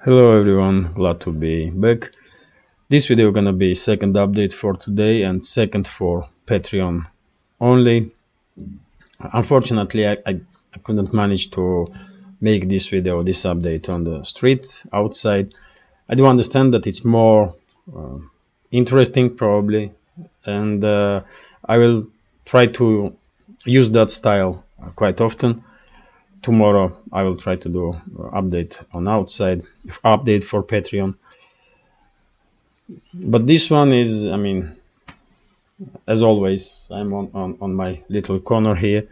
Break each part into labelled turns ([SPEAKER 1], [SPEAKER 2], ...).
[SPEAKER 1] Hello everyone, glad to be back. This video gonna be second update for today and second for Patreon only. Unfortunately, I couldn't manage to make this video, this update on the street outside. I do understand that it's more interesting probably, and I will try to use that style quite often. Tomorrow I will try to do update on outside, update for Patreon. But this one is, as always, I'm on my little corner here,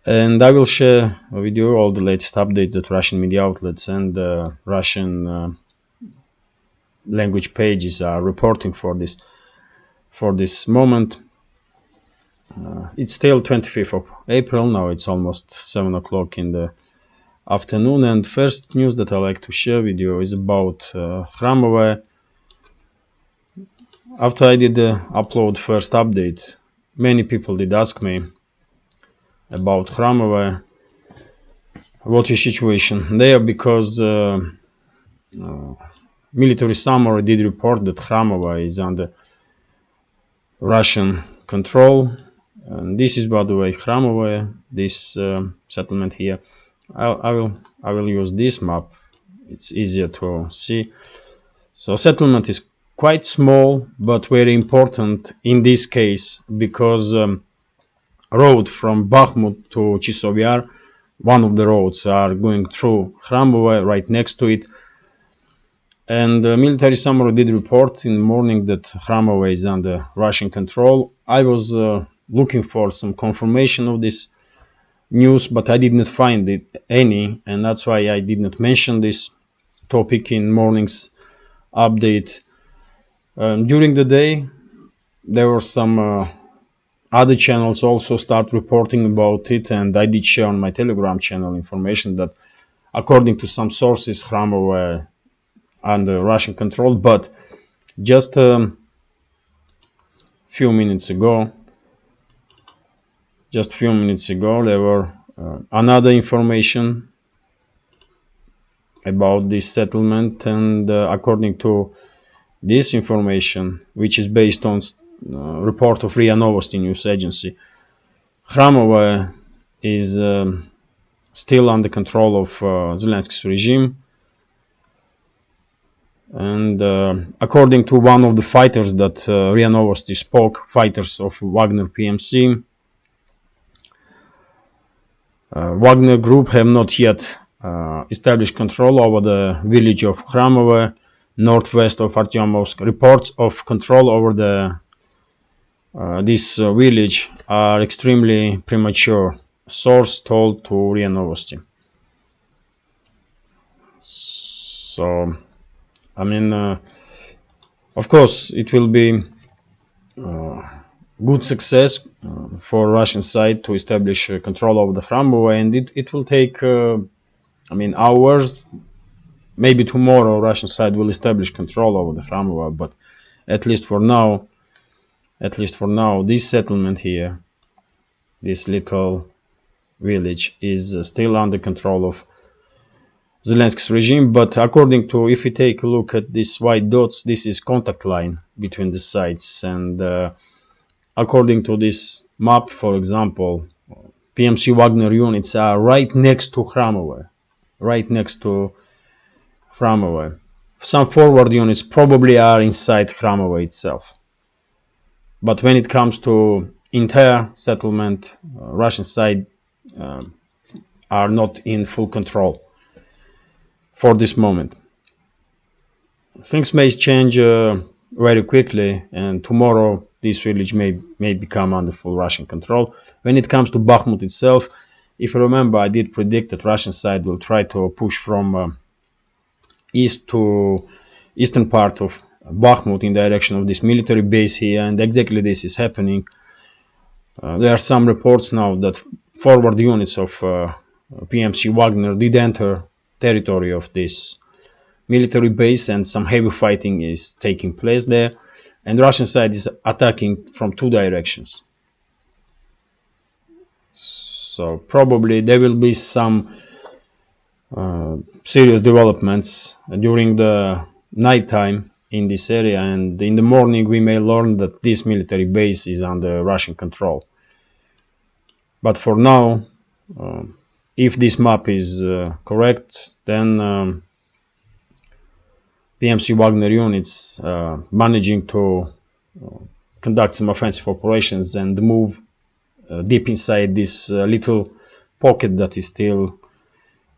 [SPEAKER 1] and I will share with you all the latest updates that Russian media outlets and Russian language pages are reporting for this moment. It's still 25th of April now. It's almost 7 o'clock in the afternoon, and first news that I like to share with you is about Khramova. After I did the upload first update, many people did ask me about Khramova, what is situation there, because military summary did report that Khramova is under Russian control. And this is, by the way, Khramova, this settlement here. I will use this map. It's easier to see. So settlement is quite small, but very important in this case because road from Bakhmut to Chisov Yar, one of the roads are going through Khramova, right next to it. And the military summary did report in the morning that Khramova is under Russian control. I was looking for some confirmation of this news, but I did not find any, and that's why I did not mention this topic in morning's update. During the day, there were some other channels also start reporting about it, and I did share on my Telegram channel information that according to some sources, Khramova under Russian control. But just a few minutes ago, there were another information about this settlement, and according to this information, which is based on report of RIA Novosti news agency, Khramova is still under control of Zelensky's regime. And according to one of the fighters that RIA Novosti spoke, fighters of Wagner PMC, Wagner Group have not yet established control over the village of Khramova, northwest of Artyomovsk. Reports of control over this village are extremely premature, source told to RIA Novosti. So, of course, it will be good success for Russian side to establish control over the Khramova, and it will take, hours. Maybe tomorrow Russian side will establish control over the Khramova, but at least for now, this settlement here, this little village, is still under control of Zelensky's regime. But according to, if you take a look at these white dots, this is contact line between the sides, and according to this map, for example, PMC Wagner units are right next to Khramova, Some forward units probably are inside Khramova itself. But when it comes to entire settlement, Russian side are not in full control for this moment. Things may change very quickly, and tomorrow this village may become under full Russian control. When it comes to Bakhmut itself, if you remember, I did predict that Russian side will try to push from east to eastern part of Bakhmut in direction of this military base here, and exactly this is happening. There are some reports now that forward units of PMC Wagner did enter territory of this military base, and some heavy fighting is taking place there, and the Russian side is attacking from two directions. So probably there will be some serious developments during the nighttime in this area, and in the morning we may learn that this military base is under Russian control. But for now, if this map is correct, then PMC Wagner units managing to conduct some offensive operations and move deep inside this little pocket that is still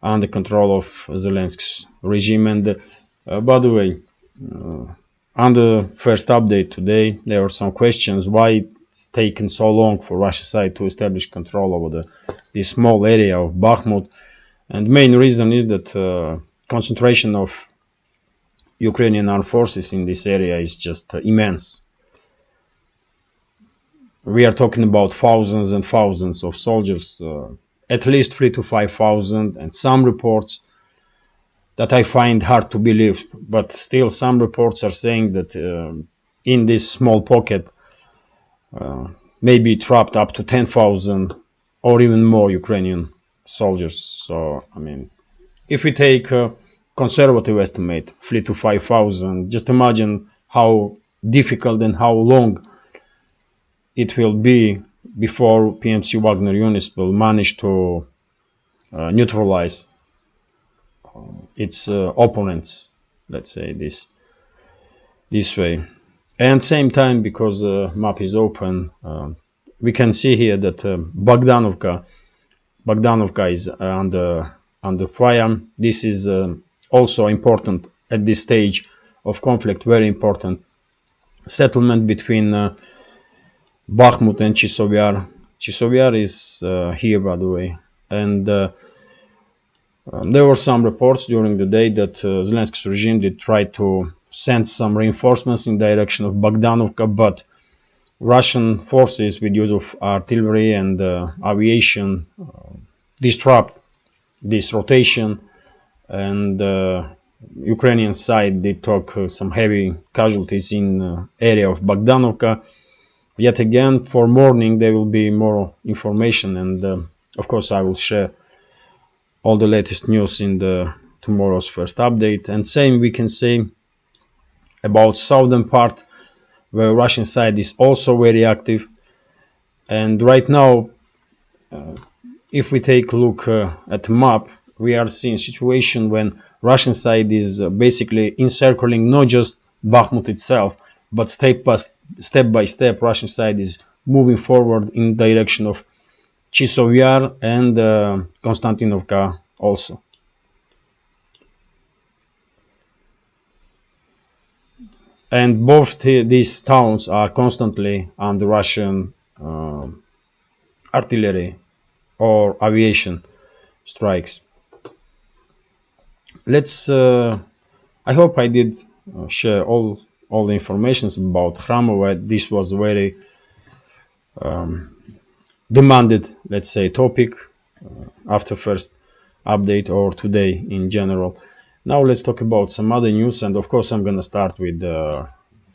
[SPEAKER 1] under control of Zelensky's regime. And by the way, on the first update today, there were some questions why it's taken so long for Russia side to establish control over this small area of Bakhmut. And the main reason is that concentration of Ukrainian armed forces in this area is just immense. We are talking about thousands and thousands of soldiers, at least 3 to 5,000, and some reports that I find hard to believe, but still some reports are saying that in this small pocket maybe trapped up to 10,000 or even more Ukrainian soldiers. So, I mean, if we take a conservative estimate, 3 to 5,000, just imagine how difficult and how long it will be before PMC Wagner units will manage to neutralize its opponents, let's say this way. And same time, because the map is open, we can see here that Bogdanovka is under fire. This is also important at this stage of conflict, very important settlement between Bakhmut and Chisovyar. Chisovyar is here, by the way, and there were some reports during the day that Zelensky's regime did try to send some reinforcements in direction of Bogdanovka, but Russian forces, with use of artillery and aviation, disrupt this rotation, and Ukrainian side did took some heavy casualties in area of Bogdanovka. Yet again, for morning there will be more information, and of course I will share all the latest news in the tomorrow's first update. And same we can say about southern part, where Russian side is also very active. And right now, if we take a look at the map, we are seeing a situation when Russian side is basically encircling not just Bakhmut itself, but step by step Russian side is moving forward in direction of Chisovyar and Konstantinovka also. And both these towns are constantly under Russian artillery or aviation strikes. Let's. I hope I did share all the information about Khramova. This was very demanded, let's say, topic after first update or today in general. Now let's talk about some other news, and of course I'm gonna start with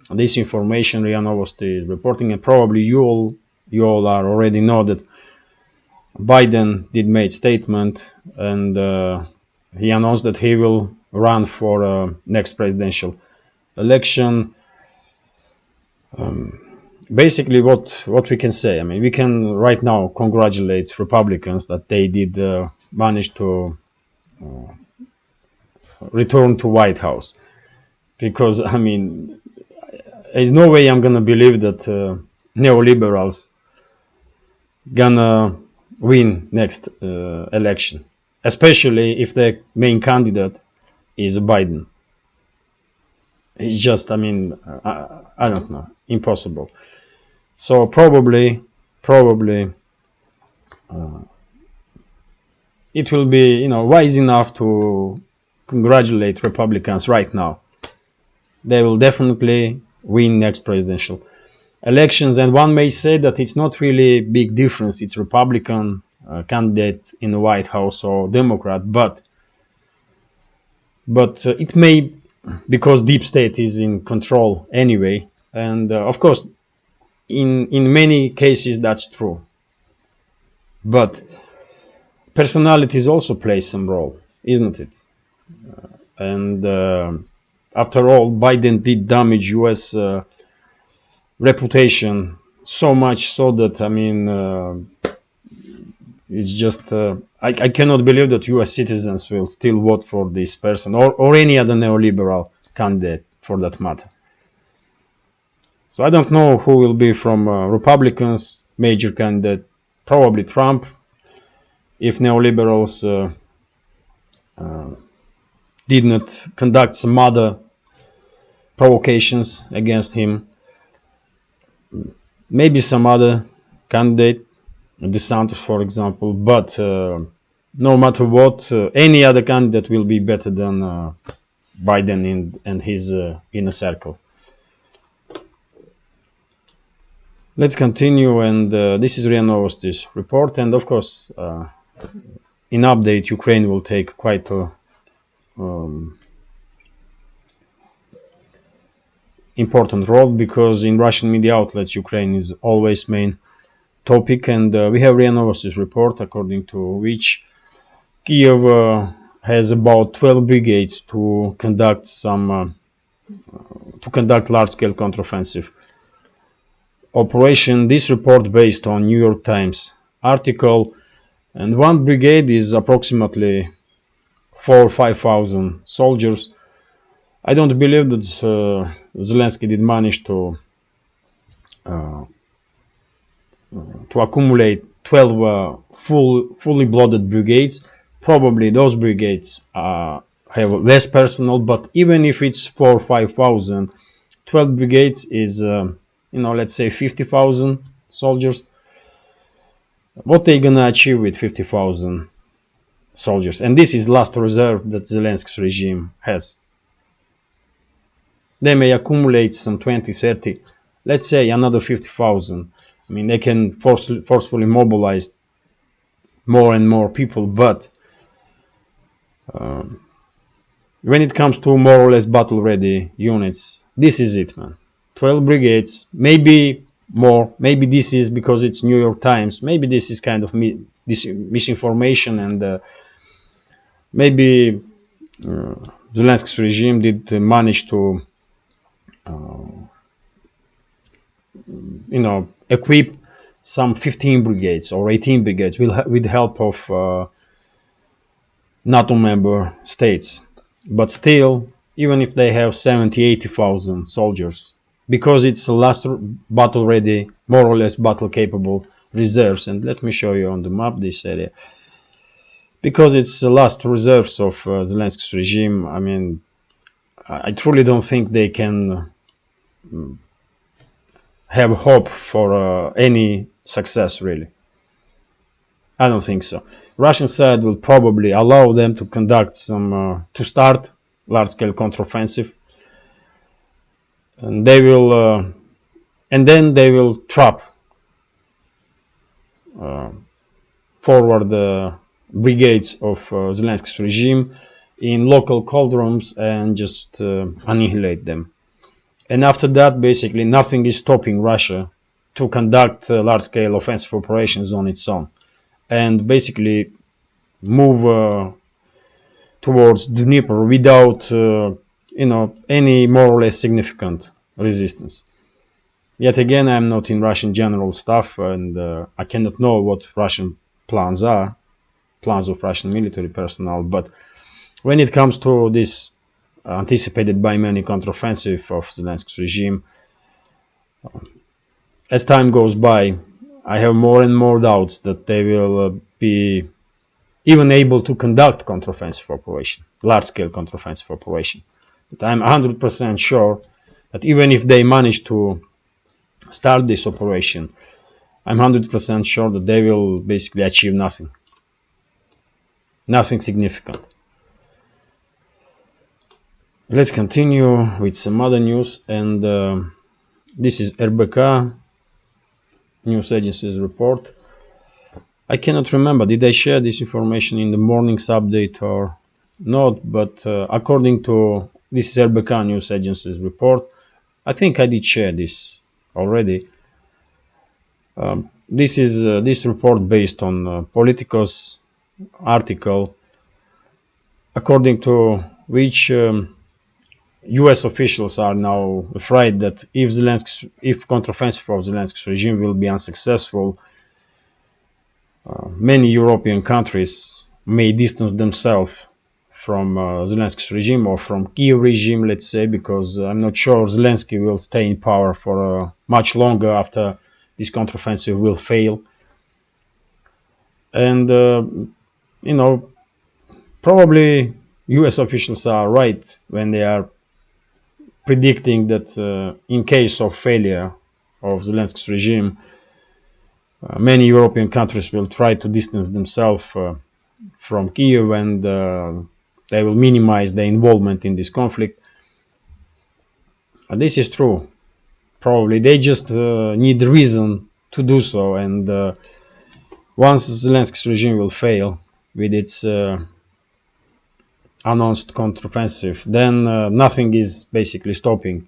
[SPEAKER 1] this information RIA Novosti is reporting, and probably you all are already know that Biden did make statement, and he announced that he will run for next presidential election. Basically, what we can say, I mean, we can right now congratulate Republicans that they did manage to return to White House, because I mean, there's no way I'm gonna believe that neoliberals gonna win next election, especially if the main candidate is Biden. It's just, I mean, I don't know, impossible. So probably it will be, wise enough to congratulate Republicans right now. They will definitely win next presidential elections, and one may say that it's not really big difference. It's Republican candidate in the White House or Democrat, but it may, because deep state is in control anyway, and of course in many cases that's true, but personalities also play some role. isn't it? And after all, Biden did damage U.S. Reputation so much so that it's just I cannot believe that U.S. citizens will still vote for this person or any other neoliberal candidate for that matter. So I don't know who will be from Republicans, major candidate, probably Trump, if neoliberals did not conduct some other provocations against him. Maybe some other candidate, DeSantis, for example, but no matter what, any other candidate will be better than Biden and his inner circle. Let's continue, and this is RIA Novosti's report, and of course, in update, Ukraine will take quite a important role because in Russian media outlets, Ukraine is always main topic, and we have RIA Novosti's report, according to which Kiev has about 12 brigades to conduct large-scale counteroffensive operation. This report based on New York Times article, and one brigade is approximately 4,000 or 5,000 soldiers. I don't believe that Zelensky did manage to accumulate 12 fully blooded brigades. Probably those brigades have less personnel, but even if it's 4,000 or 5,000, 12 brigades is, let's say 50,000 soldiers. What they gonna achieve with 50,000 soldiers? And this is last reserve that Zelensky's regime has. They may accumulate some 20, 30, let's say another 50,000. I mean, they can forcefully mobilize more and more people, but when it comes to more or less battle-ready units, this is it, man. 12 brigades, maybe more. Maybe this is because it's New York Times. Maybe this is kind of misinformation, and maybe Zelensky's regime did manage to, equip some 15 brigades or 18 brigades with help of NATO member states. But still, even if they have 70, 80,000 soldiers, because it's the last battle-ready, more or less battle-capable reserves, and let me show you on the map this area, because it's the last reserves of Zelensky's regime. I mean, I truly don't think they can have hope for any success, really. I don't think so. Russian side will probably allow them to conduct to start large-scale counteroffensive, and then they will trap forward the brigades of Zelensky's regime in local cauldrons and just annihilate them. And after that, basically, nothing is stopping Russia to conduct large-scale offensive operations on its own and basically move towards Dnieper without, any more or less significant resistance. Yet again, I'm not in Russian general staff, and I cannot know what Russian plans of Russian military personnel. But when it comes to this anticipated by many counteroffensive of Zelensky's regime, as time goes by, I have more and more doubts that they will be even able to conduct counteroffensive operation, large-scale counteroffensive operation. But I'm 100% sure that even if they manage to start this operation, I'm 100% sure that they will basically achieve nothing significant. Let's continue with some other news, and this is RBK news agency's report. I cannot remember, did I share this information in the morning's update or not, but according to this is RBK news agency's report, I think I did share this already. This is this report based on Politico's article, according to which U.S. officials are now afraid that if counteroffensive of Zelensky's regime will be unsuccessful, many European countries may distance themselves from Zelensky's regime or from Kiev regime, let's say, because I'm not sure Zelensky will stay in power for much longer after this counteroffensive will fail. And, probably US officials are right when they are predicting that in case of failure of Zelensky's regime, many European countries will try to distance themselves from Kiev, and they will minimize their involvement in this conflict. This is true. Probably they just need reason to do so, and once Zelensky's regime will fail with its announced counteroffensive, then nothing is basically stopping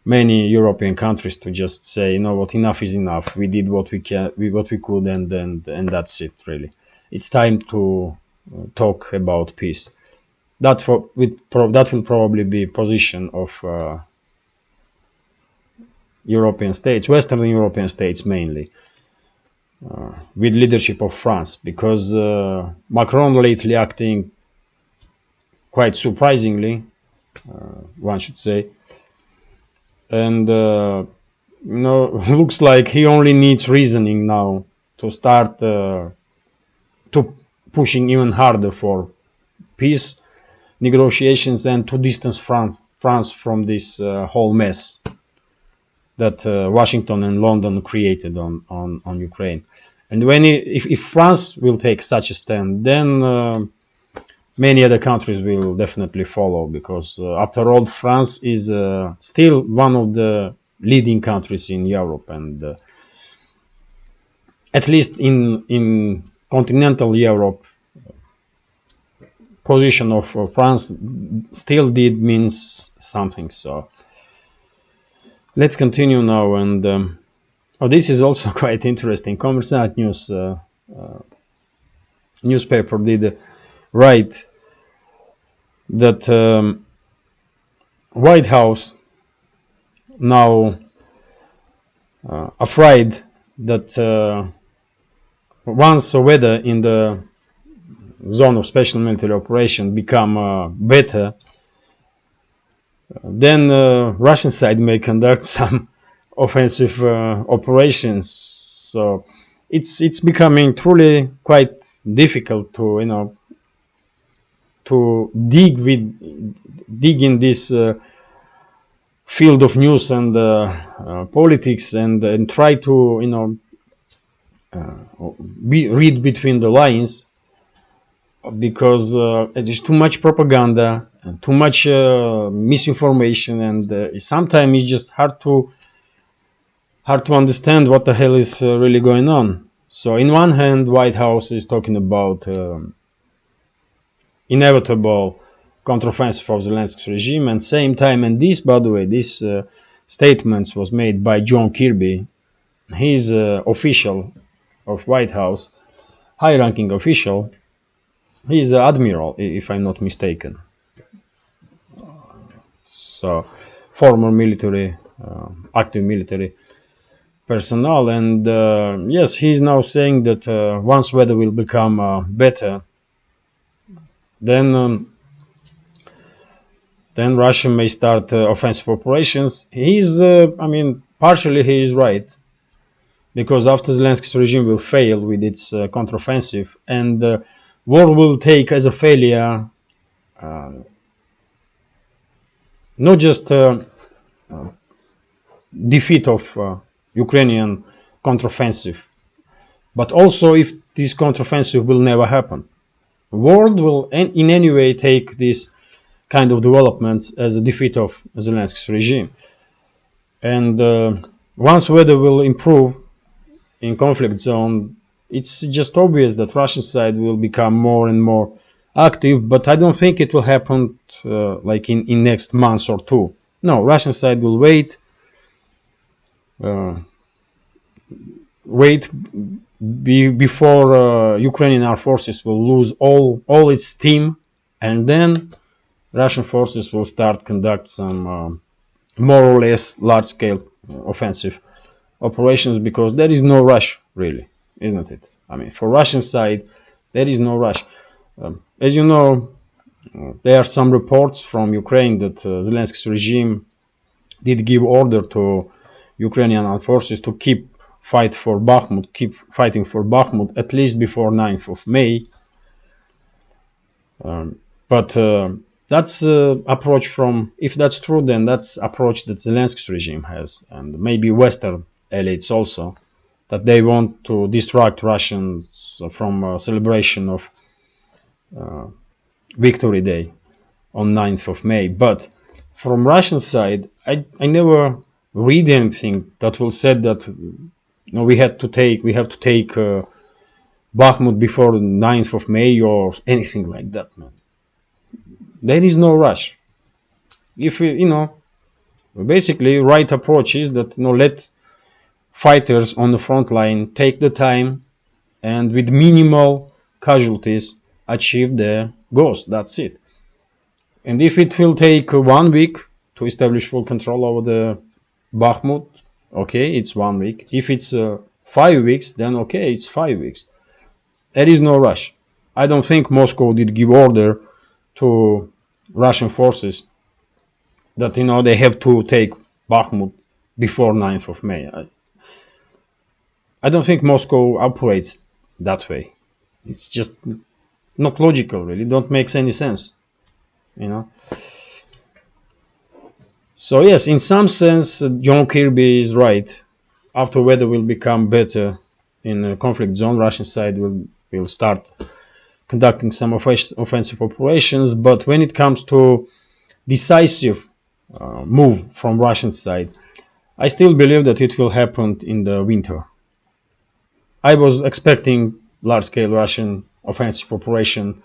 [SPEAKER 1] many European countries to just say, you know what, enough is enough. We did what we could, and that's it. Really, it's time to talk about peace. That will probably be position of European states, Western European states mainly, with leadership of France, because Macron lately acting quite surprisingly, one should say, and looks like he only needs reasoning now to start to pushing even harder for peace negotiations and to distance France from this whole mess that Washington and London created on Ukraine. And if France will take such a stand, then many other countries will definitely follow, because after all, France is still one of the leading countries in Europe, and at least in continental Europe, position of France still did means something. So let's continue now, and this is also quite interesting. Kommersant News newspaper did write that White House now afraid that once the weather in the zone of special military operation become better, then Russian side may conduct some offensive operations. So it's becoming truly quite difficult to to dig in this field of news and politics, and try to read between the lines, because it is too much propaganda and too much misinformation, and sometimes it's just hard to understand what the hell is really going on. So in one hand, White House is talking about inevitable counteroffensive of Zelensky's regime, and same time, and this, by the way, this statements was made by John Kirby. He's official of White House, high-ranking official. He's an admiral, if I'm not mistaken. So, former military, active military personnel, and yes, he's now saying that once weather will become better, then Russia may start offensive operations. Partially he is right, because after Zelensky's regime will fail with its counteroffensive, and war will take as a failure not just defeat of Ukrainian counteroffensive, but also if this counteroffensive will never happen. The world will in any way take this kind of developments as a defeat of Zelensky's regime. And once weather will improve in conflict zone, it's just obvious that Russian side will become more and more active, but I don't think it will happen like in next month or two. No, Russian side will wait before Ukrainian armed forces will lose all its steam and then Russian forces will start conduct some more or less large-scale offensive operations, because there is no rush, really, isn't it? I mean, for Russian side, there is no rush. As you know, there are some reports from Ukraine that Zelensky's regime did give order to Ukrainian armed forces to keep keep fighting for Bakhmut at least before 9th of May. But that's approach from, if that's true, then that's approach that Zelensky's regime has, and maybe Western elites also, that they want to distract Russians from celebration of Victory Day on 9th of May. But from Russian side, I never read anything that will say that we have to take Bakhmut before 9th of May or anything like that, man. There is no rush. If basically right approach is that let fighters on the front line take the time and with minimal casualties achieve their goals. That's it. And if it will take 1 week to establish full control over the Bakhmut, okay, it's 1 week. If it's 5 weeks, then okay, it's 5 weeks. There is no rush. I don't think Moscow did give order to Russian forces that they have to take Bakhmut before 9th of May. I don't think Moscow operates that way. It's just not logical, really. Don't make any sense, So yes, in some sense, John Kirby is right. After weather will become better in a conflict zone, Russian side will start conducting some offensive operations. But when it comes to decisive move from Russian side, I still believe that it will happen in the winter. I was expecting large-scale Russian offensive operation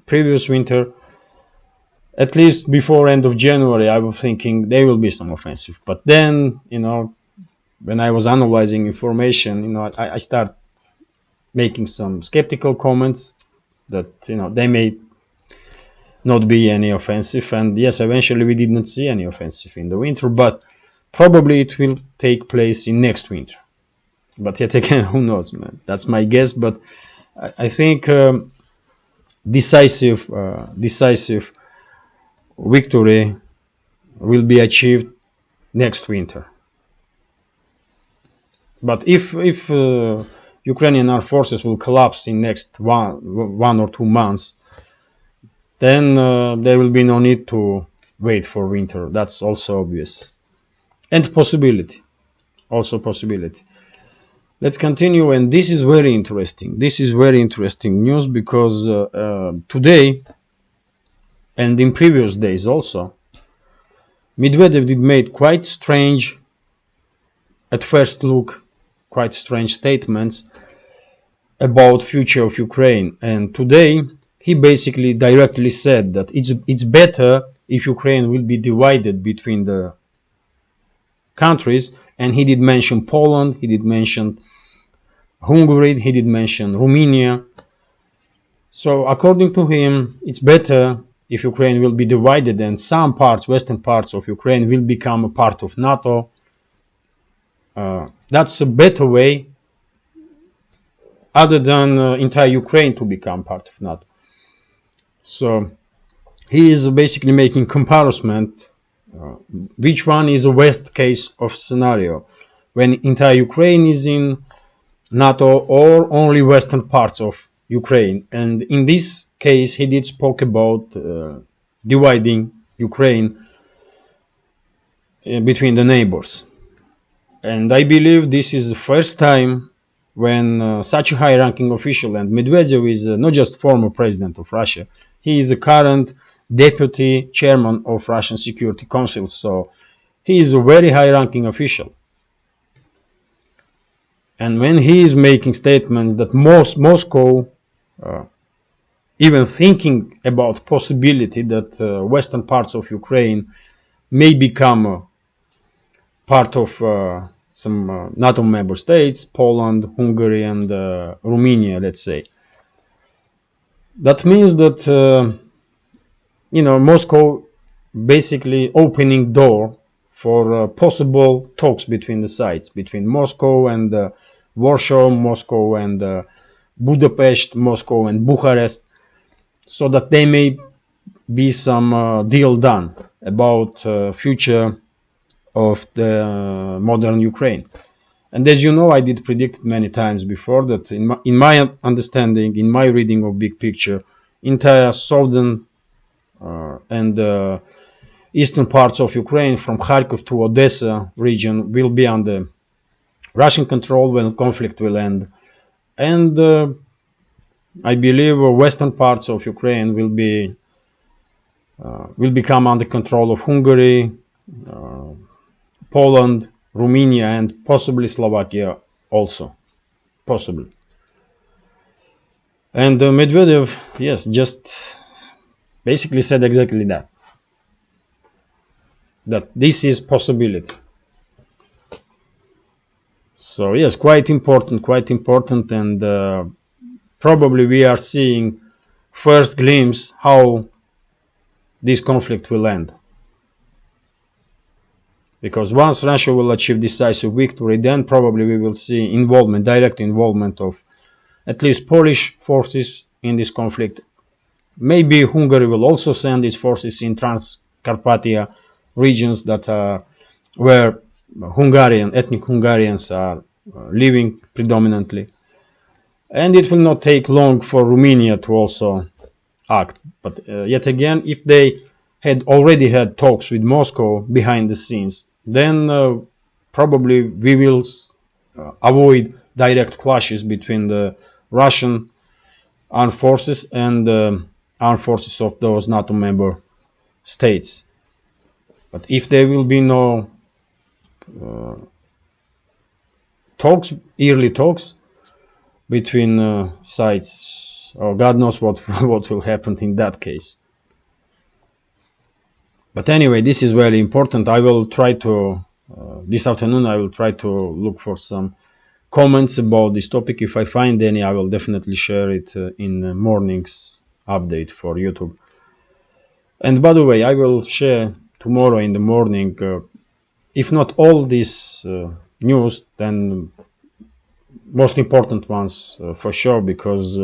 [SPEAKER 1] previous winter. At least before end of January, I was thinking there will be some offensive. But then, when I was analyzing information, I start making some skeptical comments that, there may not be any offensive. And yes, eventually we did not see any offensive in the winter, but probably it will take place in next winter. But yet again, who knows, man? That's my guess. But I think decisive victory will be achieved next winter. But if Ukrainian armed forces will collapse in next one or 2 months, then there will be no need to wait for winter. That's also obvious. And possibility. Also possibility. Let's continue, and this is very interesting. This is very interesting news because today, and in previous days also, Medvedev did make quite strange, at first look, quite strange statements about future of Ukraine. And today, he basically directly said that it's better if Ukraine will be divided between the countries. And he did mention Poland, he did mention Hungary, he did mention Romania. So according to him, it's better if Ukraine will be divided and some parts, western parts of Ukraine will become a part of NATO. That's a better way other than entire Ukraine to become part of NATO. So he is basically making comparison which one is a worst case of scenario, when entire Ukraine is in NATO or only western parts of Ukraine. And in this case, he did spoke about dividing Ukraine between the neighbors. And I believe this is the first time when such a high-ranking official, and Medvedev is not just former president of Russia, he is the current deputy chairman of Russian Security Council, so he is a very high-ranking official. And when he is making statements that Moscow, even thinking about possibility that western parts of Ukraine may become part of some NATO member states, Poland, Hungary, and Romania, let's say. That means that Moscow basically opening door for possible talks between the sides, between Moscow and Warsaw, Moscow and Budapest, Moscow and Bucharest, so that they may be some deal done about future of the modern Ukraine. And as you know, I did predict many times before that in my understanding, in my reading of big picture, entire southern and eastern parts of Ukraine, from Kharkov to Odessa region, will be under Russian control when conflict will end. And I believe western parts of Ukraine will become under control of Hungary, Poland, Romania, and possibly Slovakia also, possibly. And Medvedev, yes, just basically said exactly that this is possibility. So yes, quite important, and probably we are seeing first glimpse how this conflict will end. Because once Russia will achieve decisive victory, then probably we will see involvement, direct involvement of at least Polish forces in this conflict. Maybe Hungary will also send its forces in Transcarpathia regions that are where ethnic Hungarians are living predominantly. And it will not take long for Romania to also act. But yet again, if they had already had talks with Moscow behind the scenes, then probably we will avoid direct clashes between the Russian armed forces and armed forces of those NATO member states. But if there will be no early talks between sides, or God knows what what will happen in that case. But anyway, this is very important. I will try to this afternoon I will try to look for some comments about this topic. If I find any, I will definitely share it in the morning's update for YouTube. And by the way, I will share tomorrow in the morning, if not all this news, then most important ones for sure, because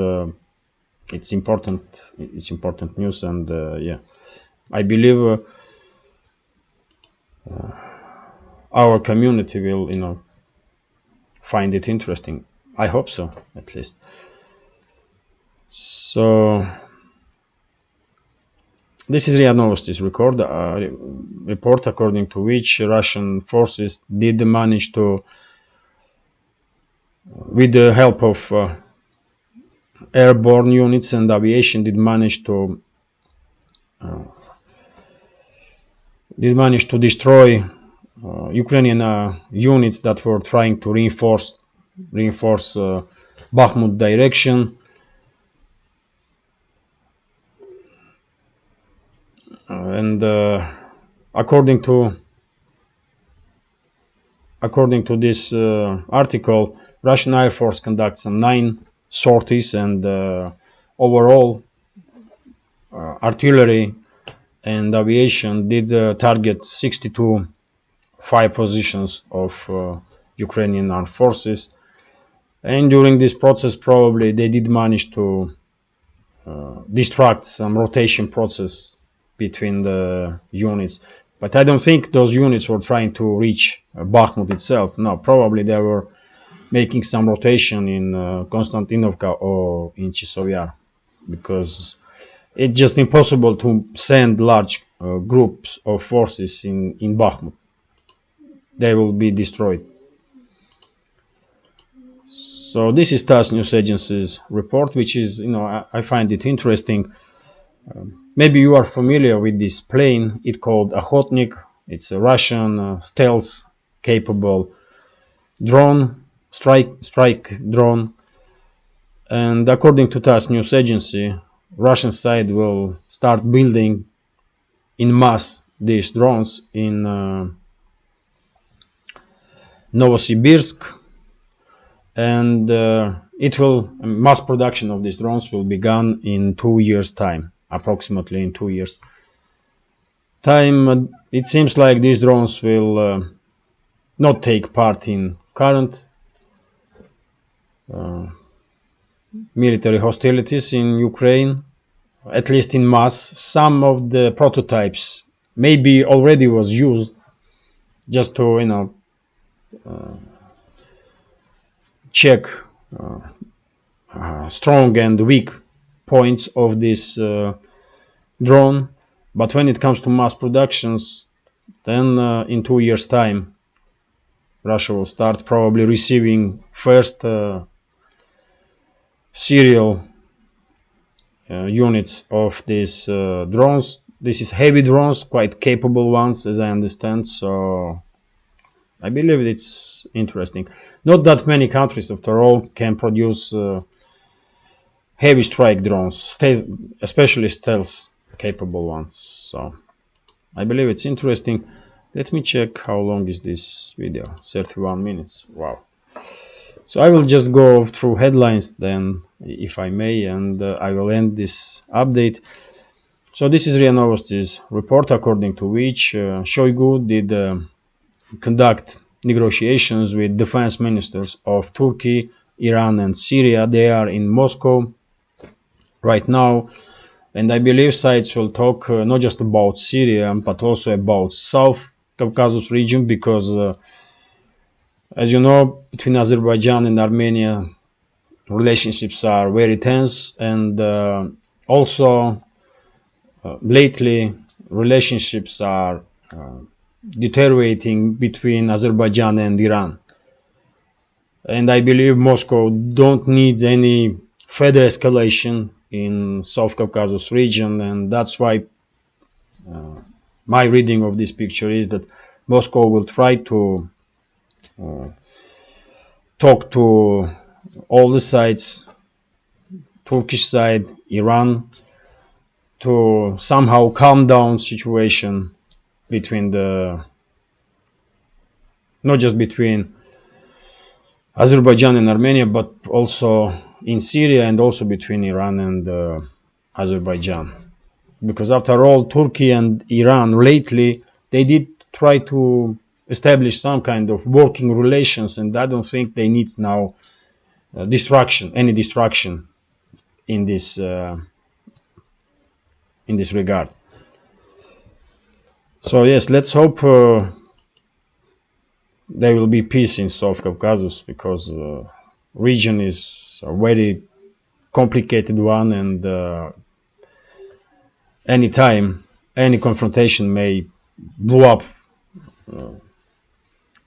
[SPEAKER 1] it's important. It's important news, and yeah, I believe our community will, find it interesting. I hope so, at least. So this is RIA Novosti's report according to which Russian forces did manage to, with the help of airborne units and aviation, did manage to destroy Ukrainian units that were trying to reinforce Bakhmut direction. And according to this article, Russian Air Force conducts some 9 sorties, and overall artillery and aviation did target 62 fire positions of Ukrainian armed forces. And during this process, probably they did manage to distract some rotation process between the units. But I don't think those units were trying to reach Bakhmut itself. No, probably they were making some rotation in Konstantinovka or in Chisovya, because it's just impossible to send large groups of forces in Bakhmut. They will be destroyed. So this is TASS News Agency's report, which is, I find it interesting. Maybe you are familiar with this plane. It's called Okhotnik. It's a Russian stealth-capable drone, strike drone. And according to TASS News Agency, Russian side will start building in mass these drones in Novosibirsk, and mass production of these drones will begin in 2 years' time, approximately in 2 years. time, it seems like these drones will not take part in current military hostilities in Ukraine, at least in mass. Some of the prototypes maybe already was used just to, check strong and weak points of this drone. But when it comes to mass productions, then in 2 years' time, Russia will start probably receiving first serial units of these drones. This is heavy drones, quite capable ones, as I understand. So I believe it's interesting. Not that many countries, after all, can produce heavy strike drones, especially stealth capable ones. So I believe it's interesting. Let me check how long is this video. 31 minutes. Wow. So I will just go through headlines then, if I may, and I will end this update. So this is RIA Novosti's report, according to which Shoigu did conduct negotiations with defense ministers of Turkey, Iran, and Syria. They are in Moscow right now, and I believe sides will talk not just about Syria, but also about South Caucasus region, because as you know, between Azerbaijan and Armenia, relationships are very tense, and also lately relationships are deteriorating between Azerbaijan and Iran. And I believe Moscow don't need any further escalation in South Caucasus region, and that's why my reading of this picture is that Moscow will try to talk to all the sides, Turkish side, Iran, to somehow calm down situation between not just between Azerbaijan and Armenia, but also in Syria, and also between Iran and Azerbaijan. Because after all, Turkey and Iran lately, they did try to establish some kind of working relations, and I don't think they need now any destruction in this regard. So yes, let's hope there will be peace in South Caucasus, because the region is a very complicated one, and anytime any confrontation may blow up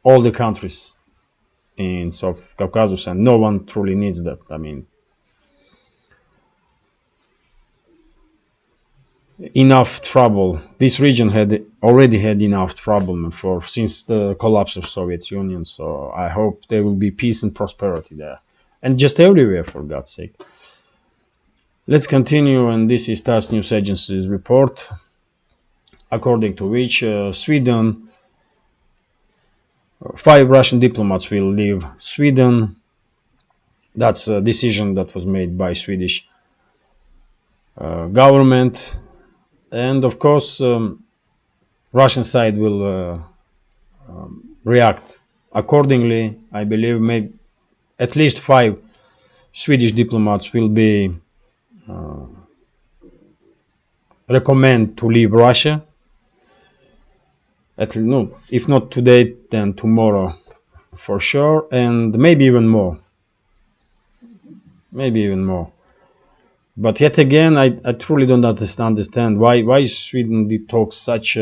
[SPEAKER 1] all the countries in South Caucasus, and no one truly needs that. I mean, enough trouble. This region had already had enough trouble since the collapse of Soviet Union. So I hope there will be peace and prosperity there, and just everywhere, for God's sake. Let's continue, and this is TASS News Agency's report, according to which Sweden, 5 Russian diplomats will leave Sweden. That's a decision that was made by Swedish government. And of course, Russian side will react accordingly. I believe maybe at least 5 Swedish diplomats will be recommend to leave Russia. If not today, then tomorrow, for sure, and maybe even more. But yet again, I truly don't understand why Sweden did talk such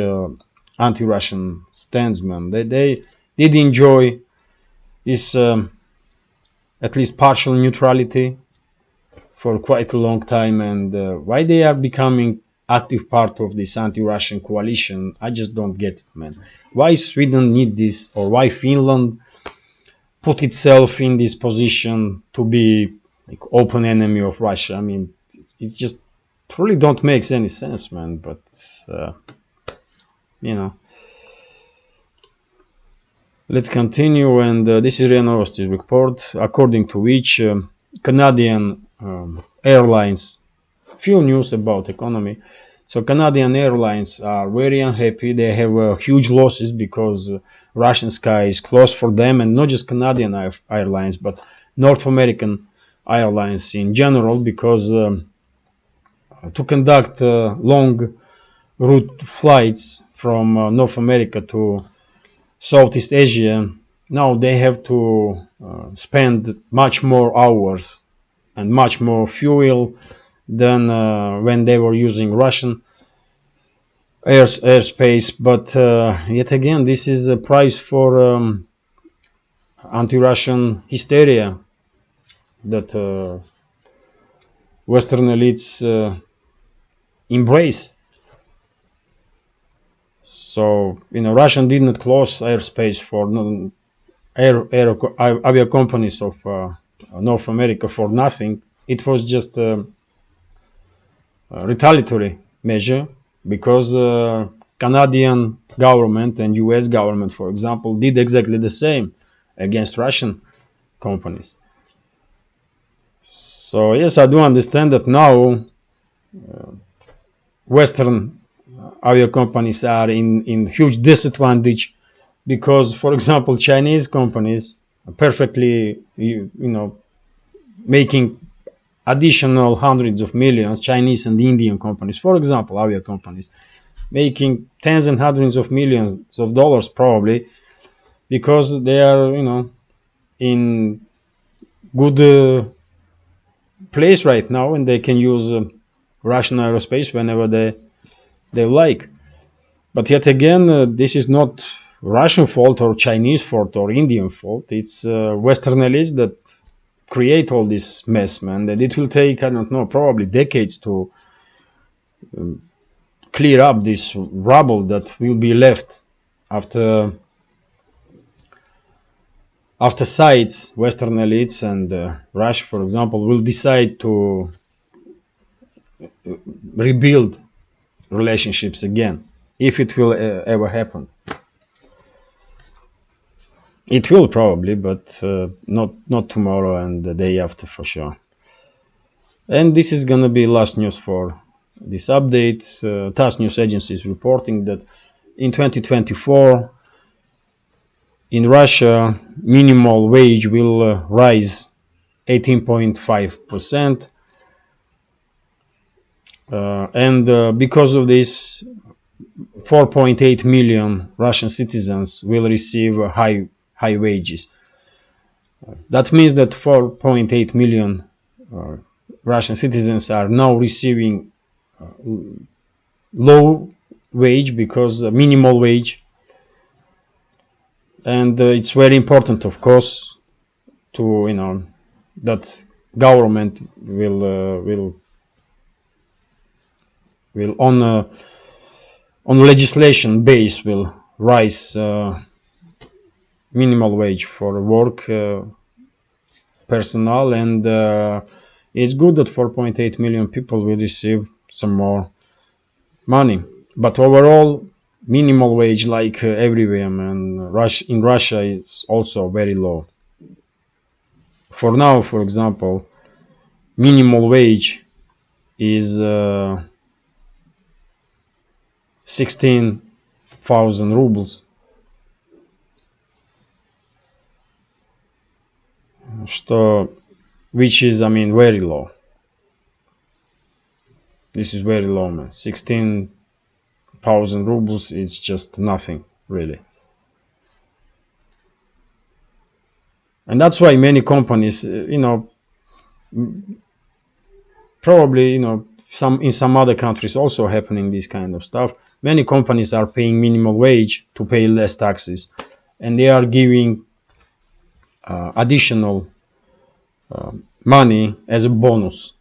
[SPEAKER 1] anti-Russian stance, man. They did enjoy this at least partial neutrality for quite a long time, and why they are becoming active part of this anti-Russian coalition, I just don't get it, man. Why Sweden need this, or why Finland put itself in this position to be like open enemy of Russia? I mean, it's just truly don't make any sense, man. But let's continue, and this is RIA Novosti report, according to which Canadian airlines, few news about economy. So Canadian Airlines are very unhappy. They have huge losses because Russian sky is closed for them, and not just Canadian Airlines, but North American airlines in general, because to conduct long route flights from North America to Southeast Asia, now they have to spend much more hours and much more fuel than when they were using Russian airspace. But yet again, this is a price for anti-Russian hysteria that Western elites embrace. So, Russian did not close airspace for avia companies of North America for nothing. It was just a retaliatory measure because Canadian government and US government, for example, did exactly the same against Russian companies. So yes, I do understand that now Western avia companies are in huge disadvantage because, for example, Chinese companies are perfectly, making additional hundreds of millions. Chinese and Indian companies, for example, avia companies, making tens and hundreds of millions of dollars probably because they are, in good place right now, and they can use Russian aerospace whenever they like. But yet again, this is not Russian fault or Chinese fault or Indian fault. It's Western elites that create all this mess, man. And it will take, I don't know, probably decades to clear up this rubble that will be left after sides, Western elites and Russia, for example, will decide to rebuild relationships again, if it will ever happen. It will probably, but not tomorrow and the day after for sure. And this is gonna be last news for this update. TASS news agency is reporting that in 2024 in Russia, minimal wage will rise 18.5%. And because of this, 4.8 million Russian citizens will receive high wages. That means that 4.8 million Russian citizens are now receiving low wage because minimal wage, and it's very important, of course, to that government will on legislation base will rise minimal wage for work personnel, and it's good that 4.8 million people will receive some more money. But overall, minimal wage, like everywhere, man, in Russia is also very low. For now, for example, minimal wage is 16,000 rubles, which is, very low. This is very low, man. 16,000 rubles is just nothing, really. And that's why many companies, probably, in some other countries also happening this kind of stuff. Many companies are paying minimum wage to pay less taxes, and they are giving additional money as a bonus,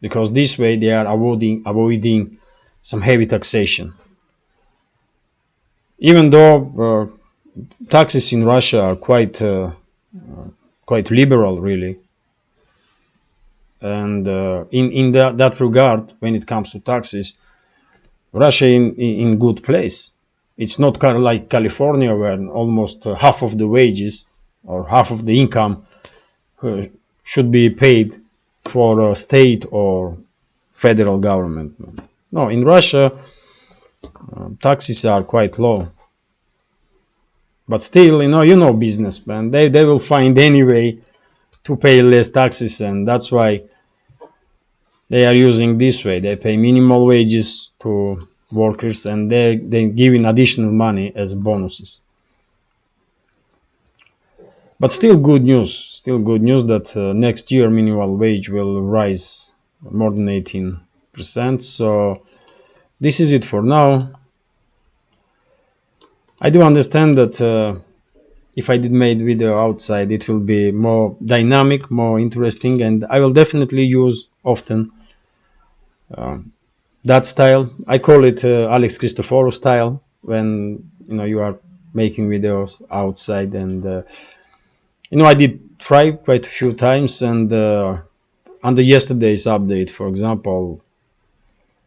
[SPEAKER 1] because this way they are avoiding some heavy taxation. Even though taxes in Russia are quite liberal, really, and in that regard, when it comes to taxes, Russia in good place. It's not kind of like California, where almost half of the wages or half of the income should be paid for state or federal government. No, in Russia, taxes are quite low, but still, businessmen, they will find any way to pay less taxes, and that's why they are using this way. They pay minimal wages to workers, and they giving additional money as bonuses. But still good news that next year minimum wage will rise more than 18%. So this is it for now. I do understand that if I did made video outside, it will be more dynamic, more interesting, and I will definitely use often that style. I call it Alex Christoforou style when you are making videos outside, and I did try quite a few times, and under yesterday's update, for example,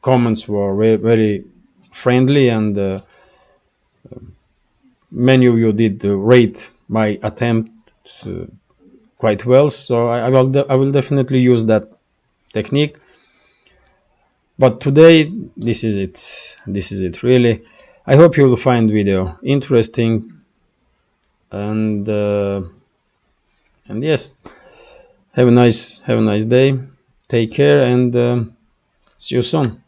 [SPEAKER 1] comments were very, very friendly, and many of you did rate my attempt uh, quite well. So I will definitely use that technique. But today, this is it. This is it, really. I hope you will find video interesting, and yes, have a nice day. Take care, and see you soon.